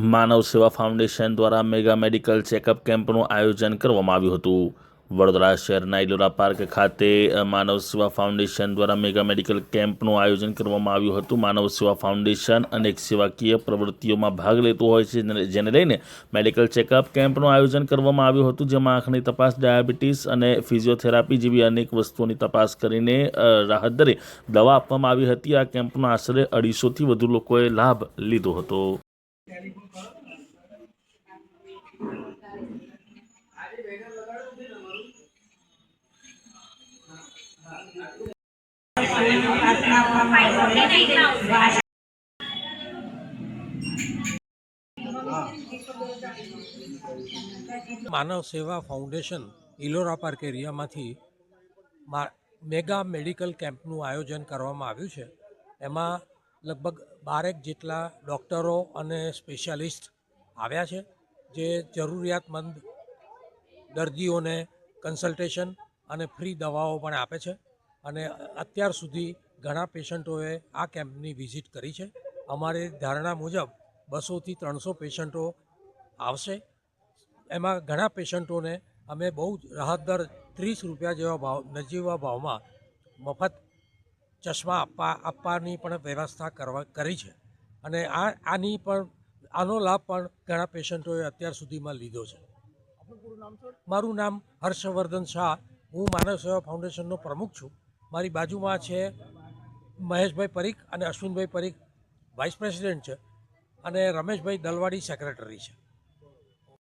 માનવ Seva foundation દ્વારા mega medical checkup કેમ્પનું આયોજન કરવામાં આવ્યું હતું. વડોદરા શહેરના ઇલોરા પાર્ક ખાતે માનવ સેવા ફાઉન્ડેશન દ્વારા મેગા મેડિકલ કેમ્પનું આયોજન કરવામાં આવ્યું હતું. માનવ સેવા ફાઉન્ડેશન અનેક સેવાકીય પ્રવૃત્તિઓમાં ભાગ લેતું હોય છે, જેને લઈને મેડિકલ ચેકઅપ કેમ્પનું આયોજન કરવામાં આવ્યું હતું, જેમાં આંખની તપાસ, ડાયાબિટીસ અને ફિઝિયોથેરાપી જેવી અનેક વસ્તુઓની તપાસ કરીને રાહત દરે દવા આપવામાં આવી હતી. આ કેમ્પનો આશરે 250થી વધુ લોકોએ લાભ લીધો હતો. માનવ સેવા ફાઉન્ડેશન ઇલોરા પાર્ક એરિયામાંથી મેગા મેડિકલ કેમ્પનું આયોજન કરવામાં આવ્યું છે. એમાં લગભગ 12 જેટલા ડૉક્ટરો અને સ્પેશિયાલિસ્ટ આવ્યા છે, જે જરૂરિયાતમંદ દર્દીઓને કન્સલ્ટેશન અને ફ્રી દવાઓ પણ આપે છે. અને અત્યાર સુધી ઘણા પેશન્ટોએ આ કેમ્પની વિઝિટ કરી છે. અમારી ધારણા મુજબ 200થી 300 પેશન્ટો આવશે. એમાં ઘણા પેશન્ટોને અમે બહુ રાહત દર ₹30 જેવા નજીવા ભાવમાં મફત ચશ્મા આપવાની પણ વ્યવસ્થા કરી છે. અને આનો લાભ પણ ઘણા પેશન્ટોએ અત્યાર સુધીમાં લીધો છે. મારું નામ હર્ષવર્ધન શાહ. હું માનવ સેવા ફાઉન્ડેશનનો પ્રમુખ છું. મારી બાજુમાં છે મહેશભાઈ પરીખ અને અશ્વિનભાઈ પરીખ વાઇસ પ્રેસિડેન્ટ છે, અને રમેશભાઈ દલવાડી સેક્રેટરી છે.